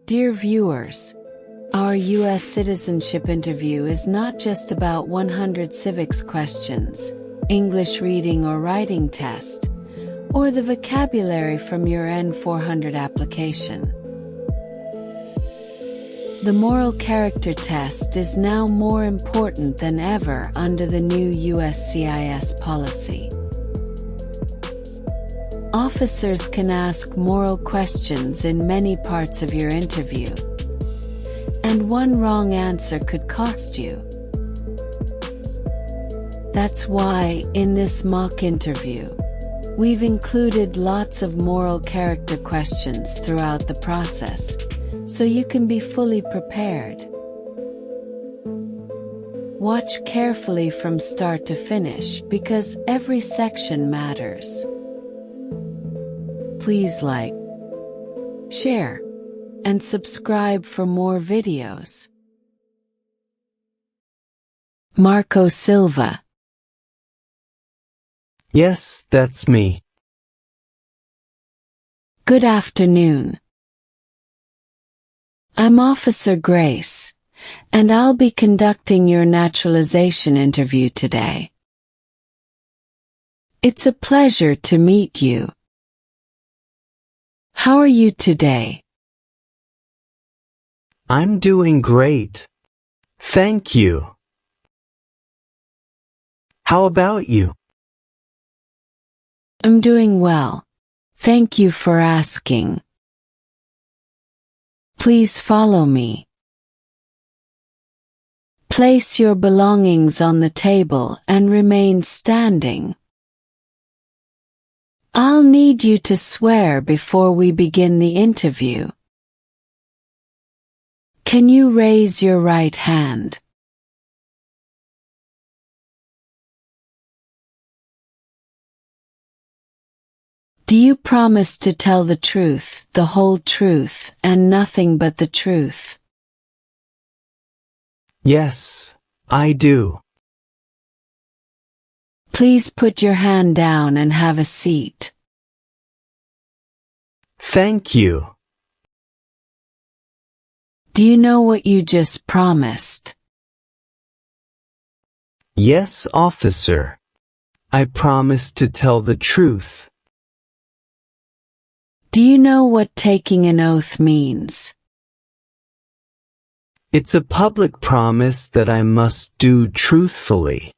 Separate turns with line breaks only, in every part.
Dear viewers, our U.S. citizenship interview is not just about 100 civics questions, English reading or writing test, or the vocabulary from your N-400 application. The moral character test is now more important than ever under the new USCIS policy. Officers can ask moral questions in many parts of your interview, and one wrong answer could cost you. That's why, in this mock interview, we've included lots of moral character questions throughout the process, so you can be fully prepared. Watch carefully from start to finish because every section matters. Please like, share, and subscribe for more videos. Marco Silva.
Yes, that's me.
Good afternoon. I'm Officer Grace, and I'll be conducting your naturalization interview today. It's a pleasure to meet you. How are you today?
I'm doing great. Thank you. How about you?
I'm doing well. Thank you for asking. Please follow me. Place your belongings on the table and remain standing. I'll need you to swear before we begin the interview. Can you raise your right hand? Do you promise to tell the truth, the whole truth, and nothing but the truth?
Yes, I do.
Please put your hand down and have a seat.
Thank you.
Do you know what you just promised?
Yes, officer. I promise to tell the truth.
Do you know what taking an oath means?
It's a public promise that I must do truthfully.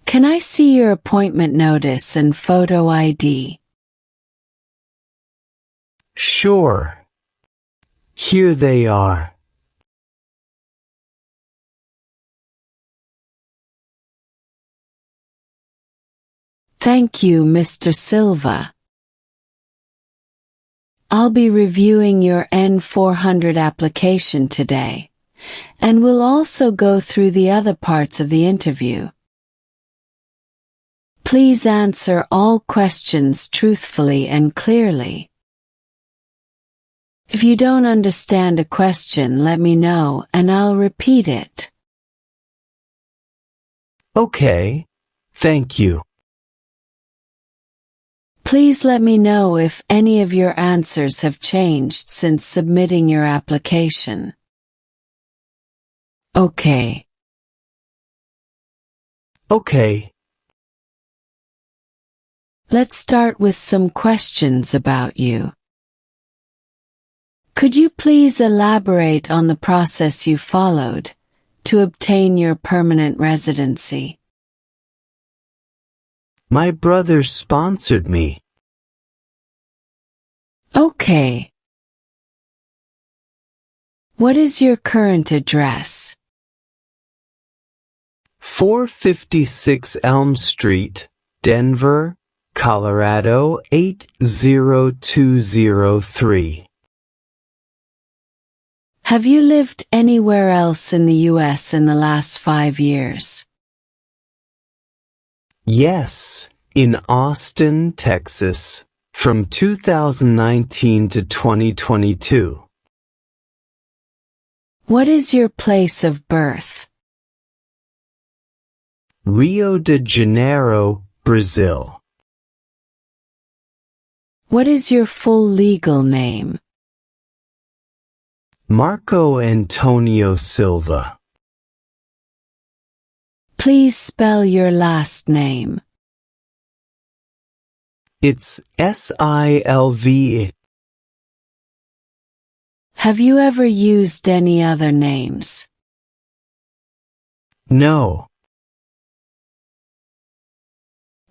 Can I see your appointment notice and photo ID?
Sure. Here they are.
Thank you, Mr. Silva. I'll be reviewing your N-400 application today, and we'll also go through the other parts of the interview. Please answer all questions truthfully and clearly. If you don't understand a question, let me know and I'll repeat it.
Okay. Thank you.
Please let me know if any of your answers have changed since submitting your application. Okay.
Okay.
Let's start with some questions about you. Could you please elaborate on the process you followed to obtain your permanent residency?
My brother sponsored me.
Okay. What is your current address?
456 Elm Street, Denver, Colorado 80203.
Have you lived anywhere else in the U.S. in the last 5 years?
Yes, in Austin, Texas, from 2019 to 2022.
What is your place of birth?
Rio de Janeiro, Brazil.
What is your full legal name?
Marco Antonio Silva.
Please spell your last name.
It's Silva.
Have you ever used any other names?
No.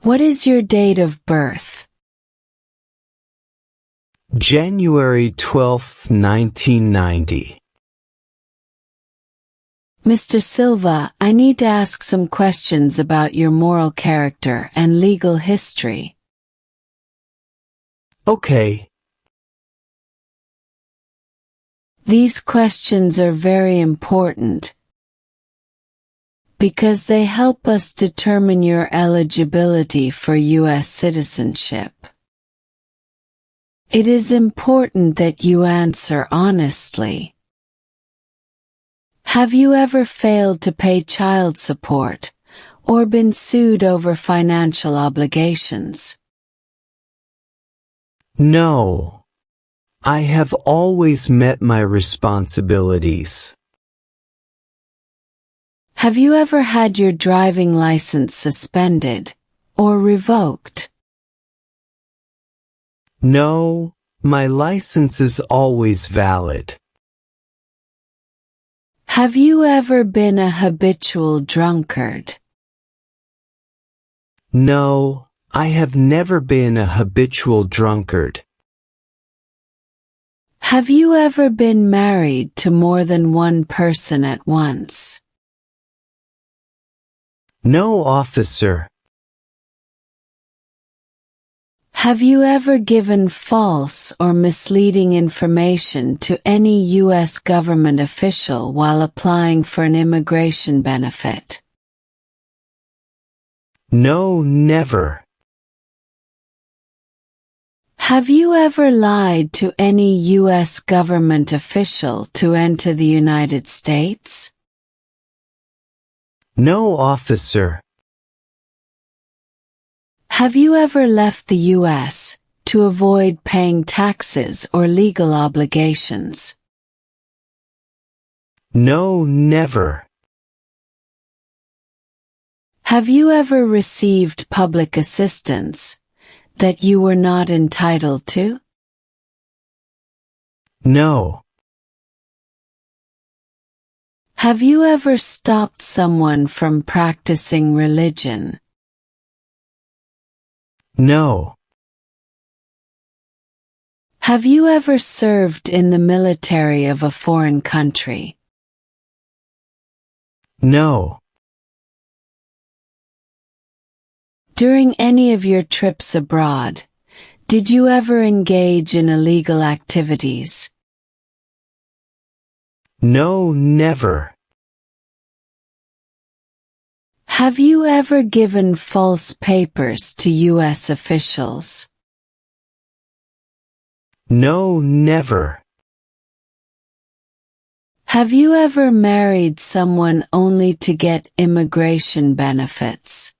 What is your date of birth?
January 12, 1990.
Mr. Silva, I need to ask some questions about your moral character and legal history.
Okay.
These questions are very important because they help us determine your eligibility for U.S. citizenship. It is important that you answer honestly. Have you ever failed to pay child support or been sued over financial obligations?
No. I have always met my responsibilities.
Have you ever had your driving license suspended or revoked?
No, my license is always valid.
Have you ever been a habitual drunkard?
No, I have never been a habitual drunkard.
Have you ever been married to more than one person at once?
No, officer.
Have you ever given false or misleading information to any U.S. government official while applying for an immigration benefit?
No, never.
Have you ever lied to any U.S. government official to enter the United States?
No, officer.
Have you ever left the U.S. to avoid paying taxes or legal obligations?
No, never.
Have you ever received public assistance that you were not entitled to?
No.
Have you ever stopped someone from practicing religion?
No.
Have you ever served in the military of a foreign country?
No.
During any of your trips abroad, did you ever engage in illegal activities?
No, never.
Have you ever given false papers to U.S. officials?
No, never.
Have you ever married someone only to get immigration benefits?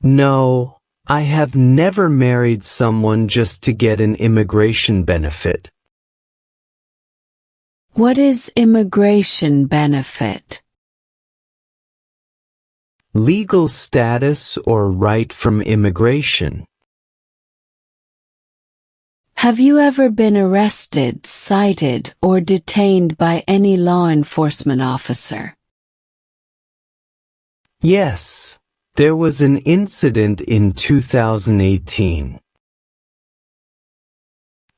No, I have never married someone just to get an immigration benefit.
What is immigration benefit?
Legal status or right from immigration.
Have you ever been arrested, cited, or detained by any law enforcement officer?
Yes, there was an incident in 2018.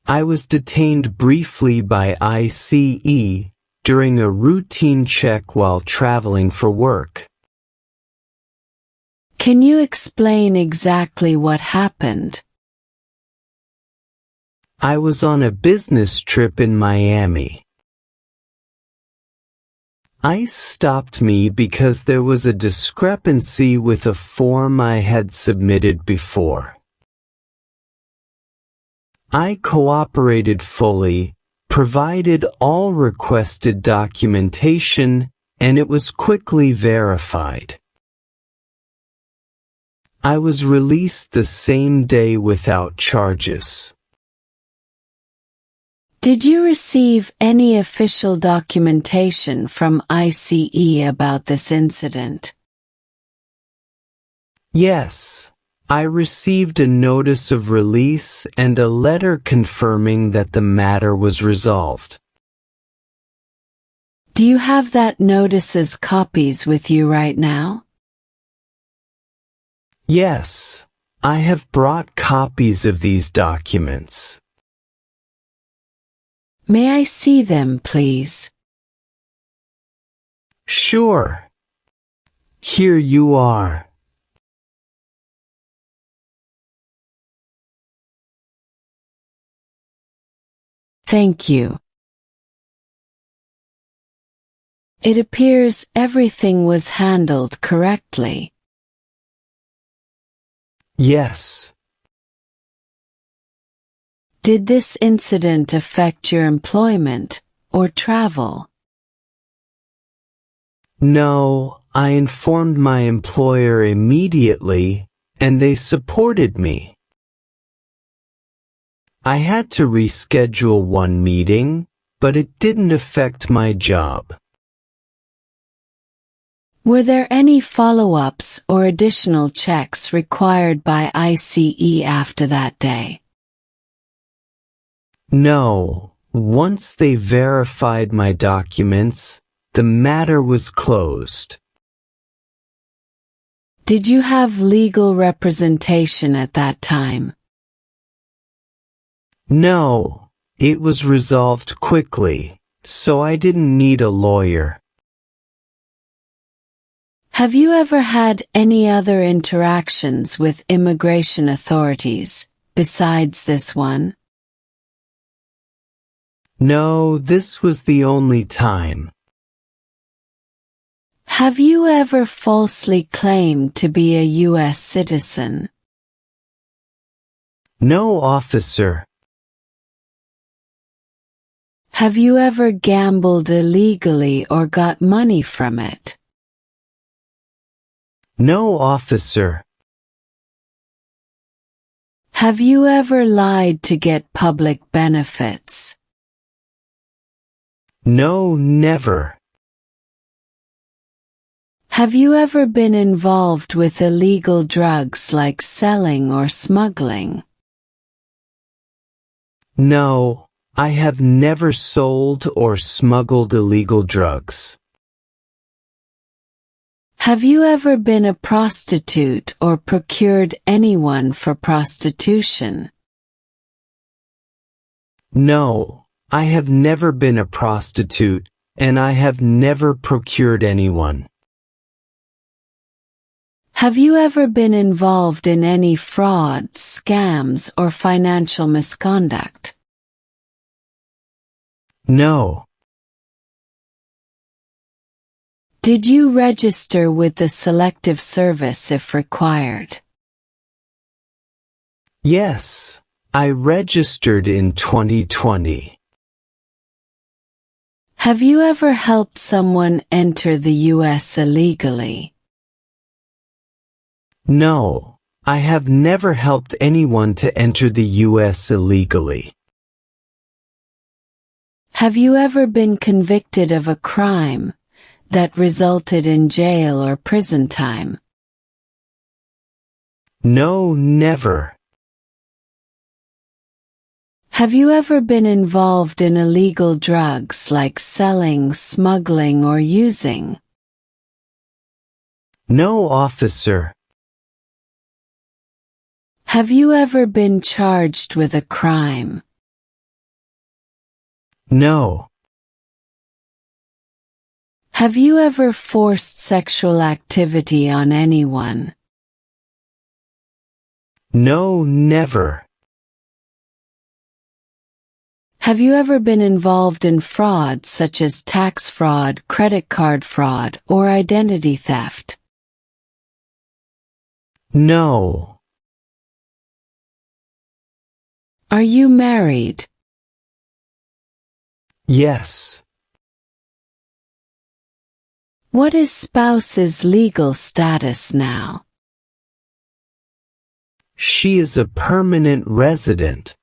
I was detained briefly by ICE during a routine check while traveling for work.
Can you explain exactly what happened?
I was on a business trip in Miami. ICE stopped me because there was a discrepancy with a form I had submitted before. I cooperated fully, provided all requested documentation, and it was quickly verified. I was released the same day without charges.
Did you receive any official documentation from ICE about this incident?
Yes. I received a notice of release and a letter confirming that the matter was resolved.
Do you have that notice's copies with you right now?
Yes. I have brought copies of these documents.
May I see them, please?
Sure. Here you are.
Thank you. It appears everything was handled correctly.
Yes.
Did this incident affect your employment or travel?
No, I informed my employer immediately, and they supported me. I had to reschedule one meeting, but it didn't affect my job.
Were there any follow-ups or additional checks required by ICE after that day?
No, once they verified my documents, the matter was closed.
Did you have legal representation at that time?
No, it was resolved quickly, so I didn't need a lawyer.
Have you ever had any other interactions with immigration authorities, besides this one?
No, this was the only time.
Have you ever falsely claimed to be a U.S. citizen?
No, officer.
Have you ever gambled illegally or got money from it?
No, officer.
Have you ever lied to get public benefits?
No, never.
Have you ever been involved with illegal drugs like selling or smuggling?
No, I have never sold or smuggled illegal drugs.
Have you ever been a prostitute or procured anyone for prostitution?
No, I have never been a prostitute, and I have never procured anyone.
Have you ever been involved in any fraud, scams, or financial misconduct?
No.
Did you register with the Selective Service if required?
Yes, I registered in 2020.
Have you ever helped someone enter the U.S. illegally?
No, I have never helped anyone to enter the U.S. illegally.
Have you ever been convicted of a crime that resulted in jail or prison time?
No, never.
Have you ever been involved in illegal drugs like selling, smuggling, or using?
No, officer.
Have you ever been charged with a crime?
No.
Have you ever forced sexual activity on anyone?
No, never.
Have you ever been involved in fraud such as tax fraud, credit card fraud, or identity theft?
No.
Are you married?
Yes.
What is spouse's legal status now?
She is a permanent resident.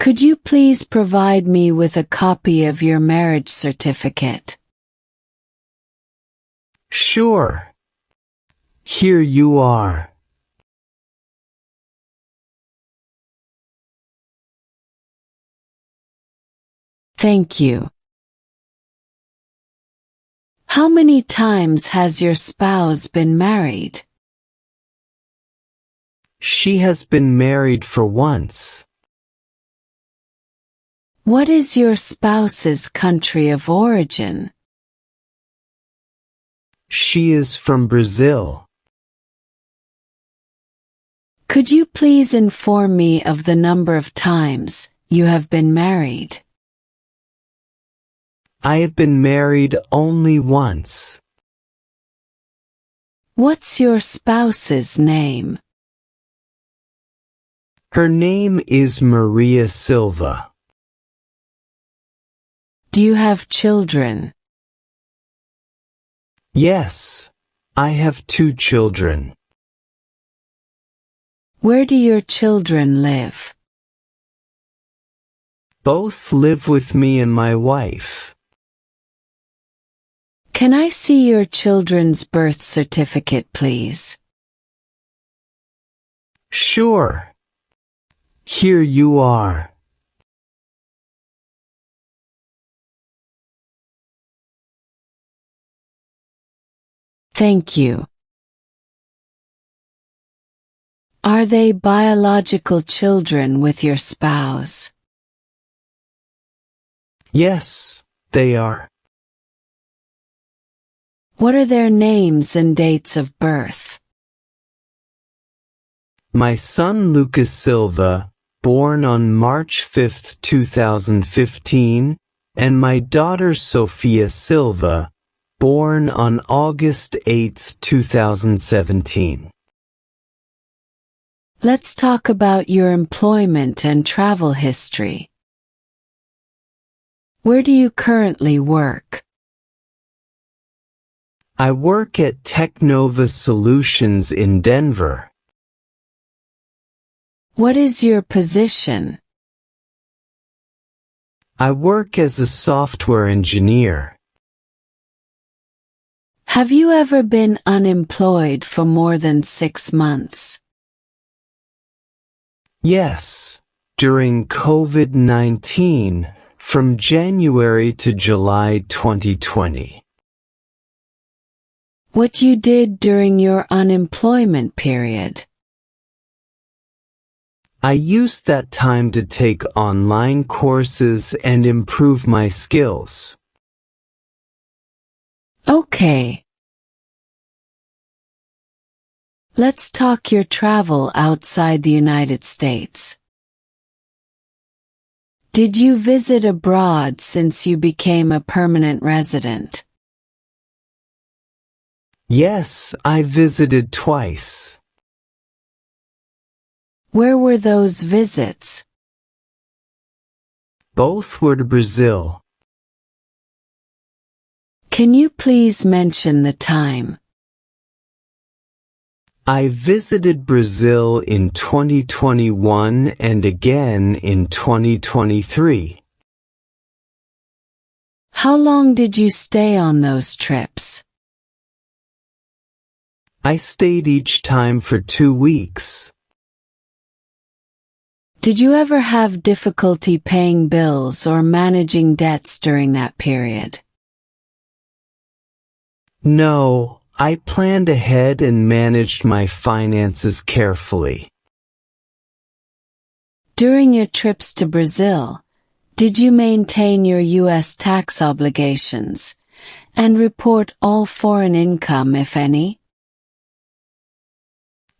Could you please provide me with a copy of your marriage certificate?
Sure. Here you are.
Thank you. How many times has your spouse been married?
She has been married for once.
What is your spouse's country of origin?
She is from Brazil.
Could you please inform me of the number of times you have been married?
I have been married only once.
What's your spouse's name?
Her name is Maria Silva.
Do you have children?
Yes, I have 2 children.
Where do your children live?
Both live with me and my wife.
Can I see your children's birth certificate, please?
Sure. Here you are.
Thank you. Are they biological children with your spouse?
Yes, they are.
What are their names and dates of birth?
My son Lucas Silva, born on March 5, 2015, and my daughter Sofia Silva, born on August 8, 2017.
Let's talk about your employment and travel history. Where do you currently work?
I work at Technova Solutions in Denver.
What is your position?
I work as a software engineer.
Have you ever been unemployed for more than 6 months?
Yes, during COVID-19, from January to July 2020.
What you did during your unemployment period?
I used that time to take online courses and improve my skills.
Okay. Let's talk your travel outside the United States. Did you visit abroad since you became a permanent resident?
Yes, I visited twice.
Where were those visits?
Both were to Brazil.
Can you please mention the time?
I visited Brazil in 2021 and again in 2023.
How long did you stay on those trips?
I stayed each time for 2 weeks.
Did you ever have difficulty paying bills or managing debts during that period?
No, I planned ahead and managed my finances carefully.
During your trips to Brazil, did you maintain your U.S. tax obligations and report all foreign income, if any?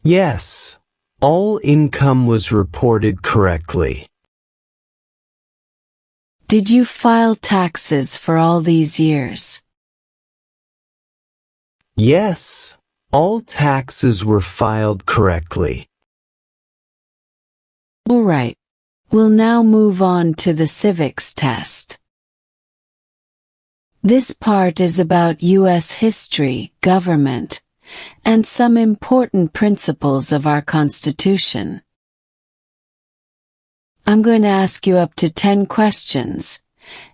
Yes, all income was reported correctly.
Did you file taxes for all these years?
Yes, all taxes were filed correctly.
All right. We'll now move on to the Civics test. This part is about U.S. history, government, and some important principles of our Constitution. I'm going to ask you up to 10 questions,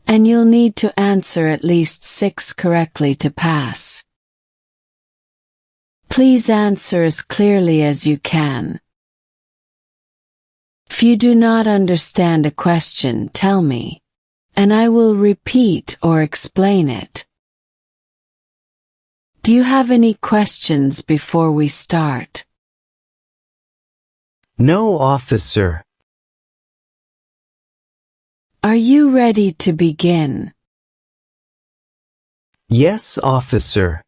and you'll need to answer at least 6 correctly to pass. Please answer as clearly as you can. If you do not understand a question, tell me, and I will repeat or explain it. Do you have any questions before we start?
No, officer.
Are you ready to begin?
Yes, officer.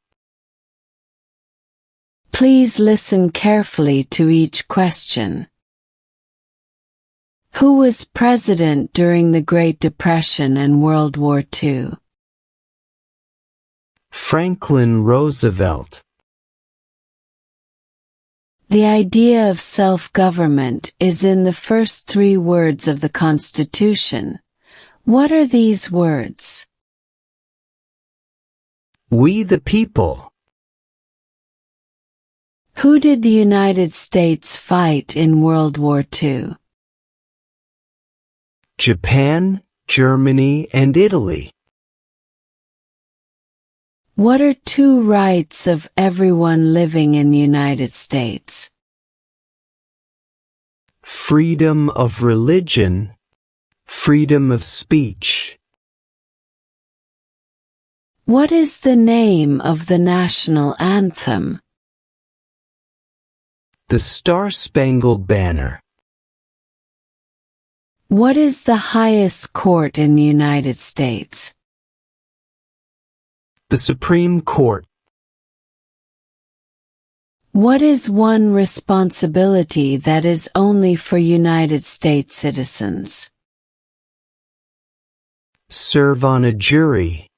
Please listen carefully to each question. Who was president during the Great Depression and World War II?
Franklin Roosevelt.
The idea of self-government is in the first 3 words of the Constitution. What are these words?
We the people.
Who did the United States fight in World War II?
Japan, Germany, and Italy.
What are 2 rights of everyone living in the United States?
Freedom of religion, freedom of speech.
What is the name of the national anthem?
The Star-Spangled Banner.
What is the highest court in the United States?
The Supreme Court.
What is one responsibility that is only for United States citizens?
Serve on a jury.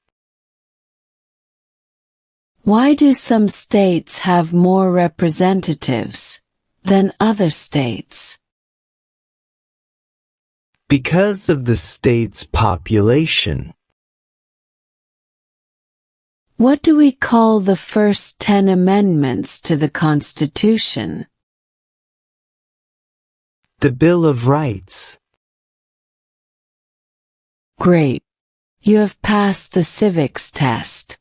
Why do some states have more representatives than other states?
Because of the state's population.
What do we call the first 10 amendments to the Constitution?
The Bill of Rights.
Great. You have passed the Civics test.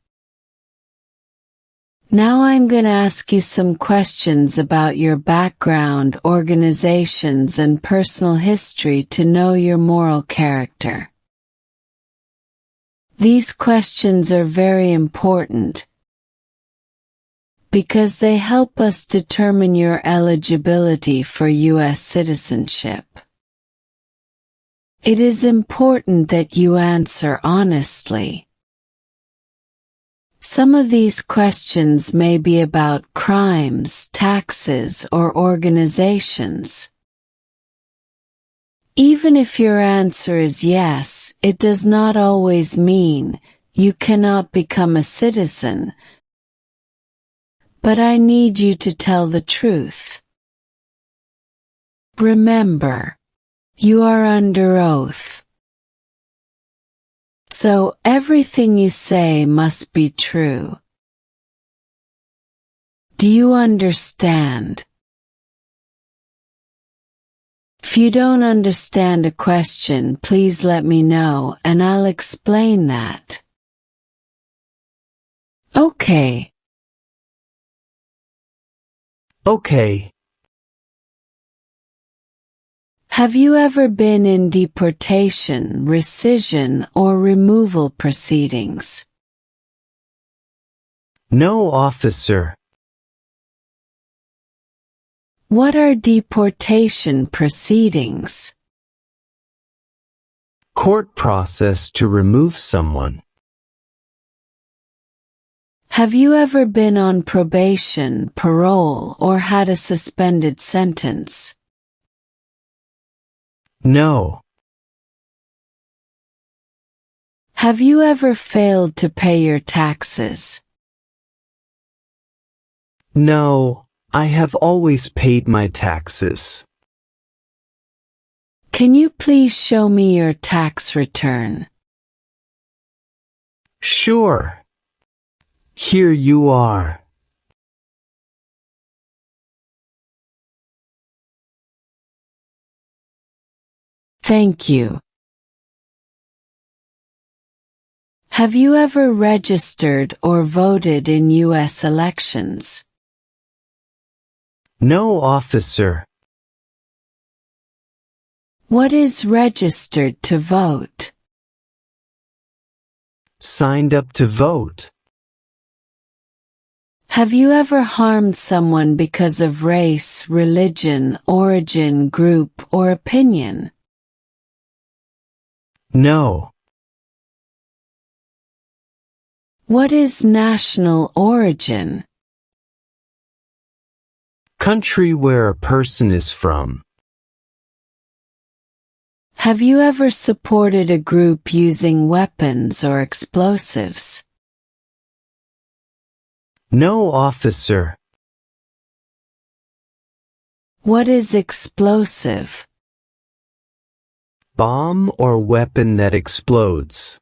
Now I'm going to ask you some questions about your background, organizations, and personal history to know your moral character. These questions are very important because they help us determine your eligibility for U.S. citizenship. It is important that you answer honestly. Some of these questions may be about crimes, taxes, or organizations. Even if your answer is yes, it does not always mean you cannot become a citizen. But I need you to tell the truth. Remember, you are under oath. So everything you say must be true. Do you understand? If you don't understand a question, please let me know and I'll explain that. Okay.
Okay.
Have you ever been in deportation, rescission, or removal proceedings?
No, officer.
What are deportation proceedings?
Court process to remove someone.
Have you ever been on probation, parole, or had a suspended sentence?
No.
Have you ever failed to pay your taxes?
No, I have always paid my taxes.
Can you please show me your tax return?
Sure. Here you are.
Thank you. Have you ever registered or voted in U.S. elections?
No, officer.
What is registered to vote?
Signed up to vote.
Have you ever harmed someone because of race, religion, origin, group, or opinion?
No.
What is national origin?
Country where a person is from.
Have you ever supported a group using weapons or explosives?
No, officer.
What is explosive?
Bomb or weapon that explodes.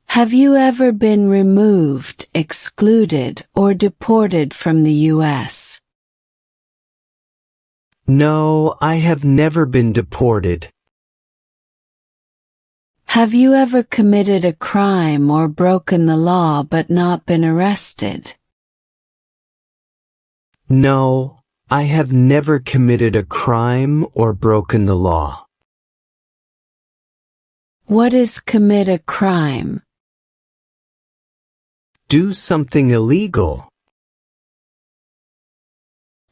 Have you ever been removed, excluded, or deported from the U.S.?
No, I have never been deported.
Have you ever committed a crime or broken the law but not been arrested?
No, I have never committed a crime or broken the law.
What is commit a crime?
Do something illegal.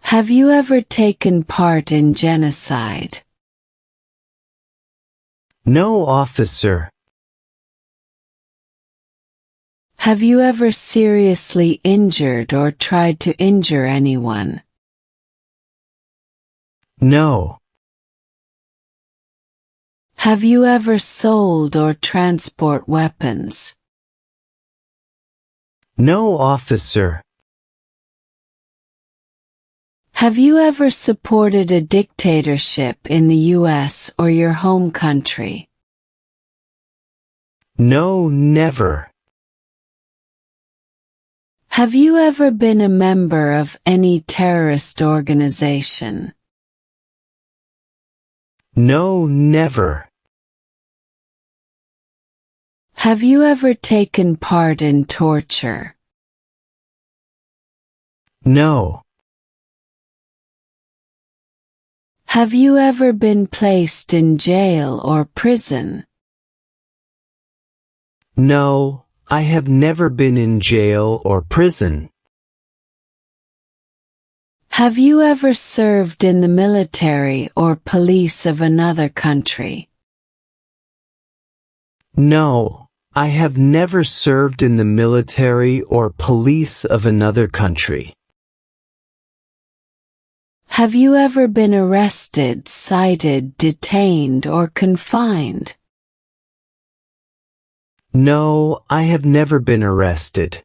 Have you ever taken part in genocide?
No, officer.
Have you ever seriously injured or tried to injure anyone?
No.
Have you ever sold or transport weapons?
No, officer.
Have you ever supported a dictatorship in the U.S. or your home country?
No, never.
Have you ever been a member of any terrorist organization?
No, never.
Have you ever taken part in torture?
No.
Have you ever been placed in jail or prison?
No, I have never been in jail or prison.
Have you ever served in the military or police of another country?
No, I have never served in the military or police of another country.
Have you ever been arrested, cited, detained, or confined?
No, I have never been arrested.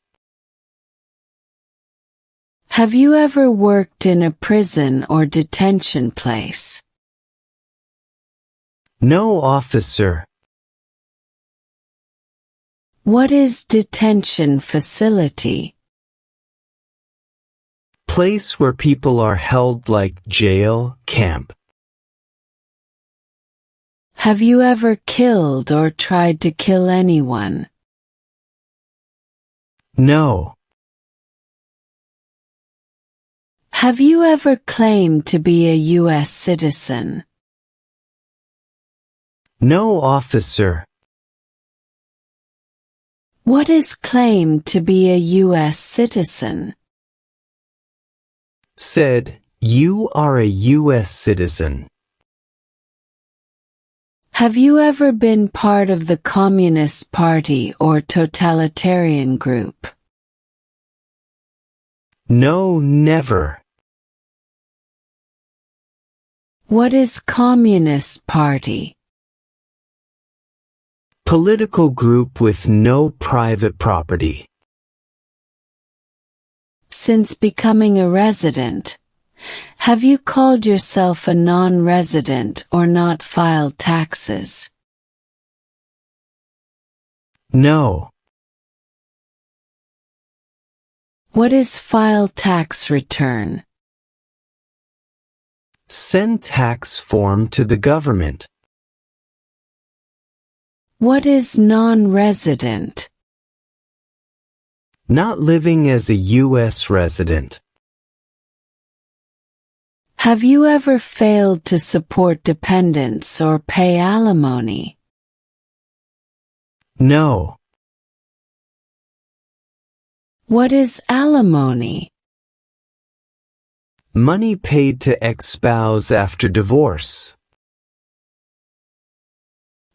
Have you ever worked in a prison or detention place?
No, officer.
What is detention facility?
Place where people are held like jail, camp.
Have you ever killed or tried to kill anyone?
No.
Have you ever claimed to be a U.S. citizen?
No, officer.
What is claimed to be a U.S. citizen?
Said, you are a U.S. citizen.
Have you ever been part of the Communist Party or totalitarian group?
No, never.
What is Communist Party?
Political group with no private property.
Since becoming a resident, have you called yourself a non-resident or not filed taxes?
No.
What is file tax return?
Send tax form to the government.
What is non-resident?
Not living as a U.S. resident.
Have you ever failed to support dependents or pay alimony?
No.
What is alimony?
Money paid to ex-spouse after divorce.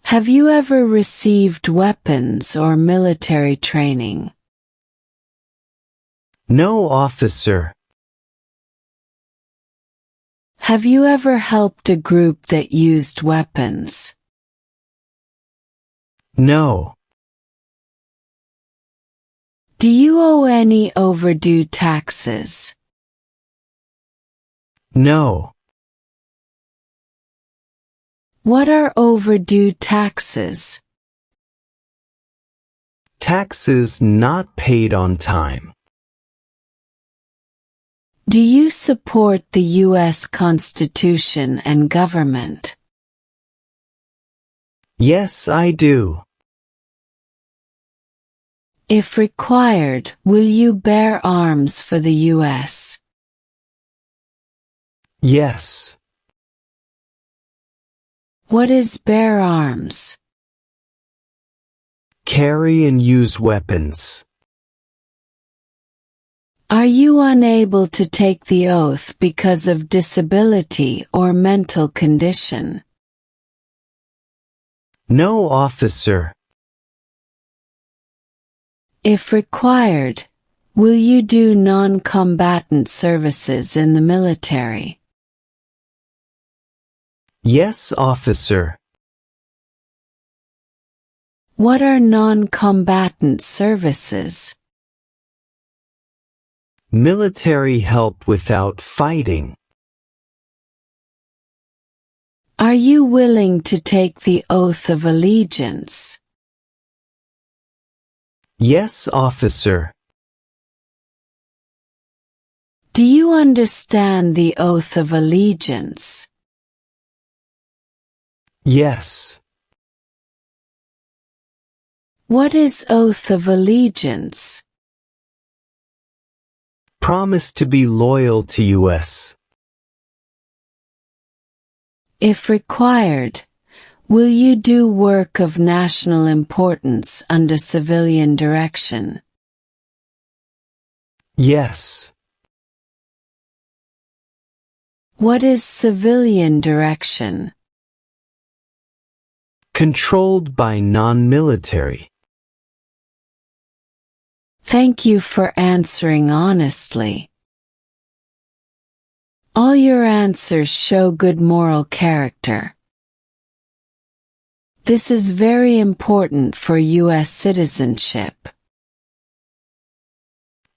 Have you ever received weapons or military training?
No, officer.
Have you ever helped a group that used weapons?
No.
Do you owe any overdue taxes?
No.
What are overdue taxes?
Taxes not paid on time.
Do you support the U.S. Constitution and government?
Yes, I do.
If required, will you bear arms for the U.S.?
Yes.
What is bear arms?
Carry and use weapons.
Are you unable to take the oath because of disability or mental condition?
No, officer.
If required, will you do non-combatant services in the military?
Yes, officer.
What are non-combatant services?
Military help without fighting.
Are you willing to take the oath of allegiance?
Yes, officer.
Do you understand the oath of allegiance?
Yes.
What is oath of allegiance?
Promise to be loyal to U.S.
If required, will you do work of national importance under civilian direction?
Yes.
What is civilian direction?
Controlled by non-military.
Thank you for answering honestly. All your answers show good moral character. This is very important for U.S. citizenship.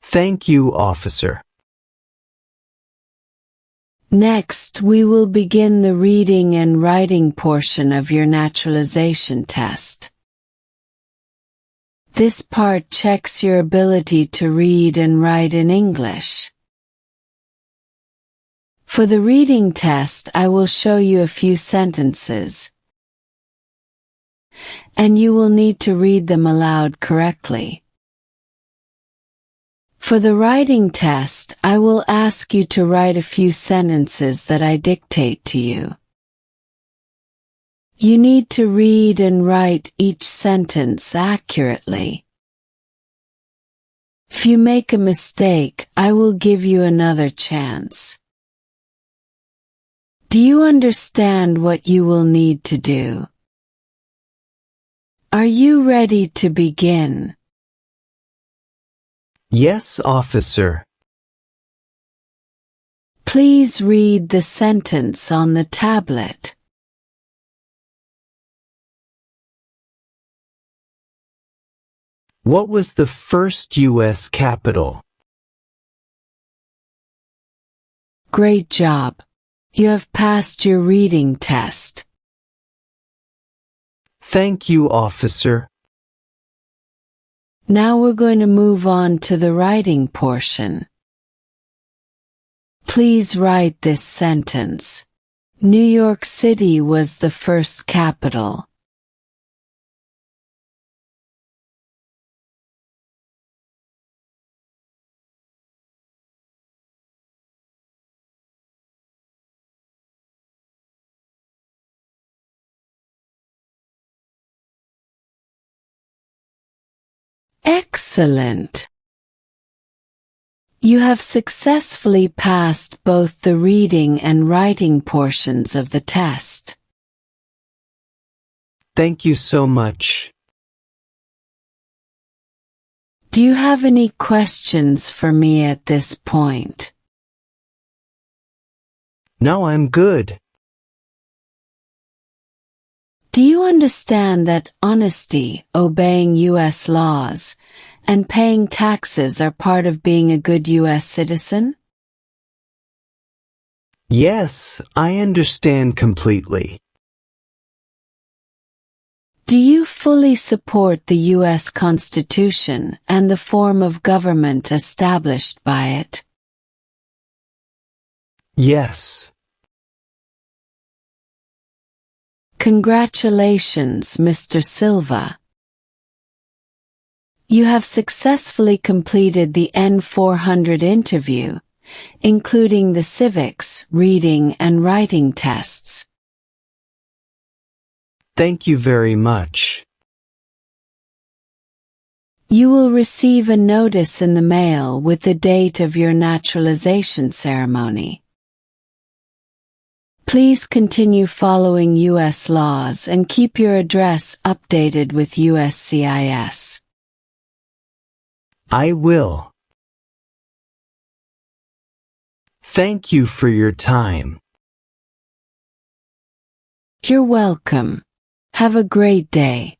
Thank you, officer.
Next, we will begin the reading and writing portion of your naturalization test. This part checks your ability to read and write in English. For the reading test, I will show you a few sentences, and you will need to read them aloud correctly. For the writing test, I will ask you to write a few sentences that I dictate to you. You need to read and write each sentence accurately. If you make a mistake, I will give you another chance. Do you understand what you will need to do? Are you ready to begin?
Yes, officer.
Please read the sentence on the tablet.
What was the first U.S. capital?
Great job. You have passed your reading test.
Thank you, officer.
Now we're going to move on to the writing portion. Please write this sentence. New York City was the first capital. Excellent! You have successfully passed both the reading and writing portions of the test.
Thank you so much.
Do you have any questions for me at this point?
No, I'm good.
Do you understand that honesty, obeying U.S. laws, and paying taxes are part of being a good U.S. citizen?
Yes, I understand completely.
Do you fully support the U.S. Constitution and the form of government established by it?
Yes.
Congratulations, Mr. Silva. You have successfully completed the N-400 interview, including the civics, reading, and writing tests.
Thank you very much.
You will receive a notice in the mail with the date of your naturalization ceremony. Please continue following U.S. laws and keep your address updated with USCIS.
I will. Thank you for your time.
You're welcome. Have a great day.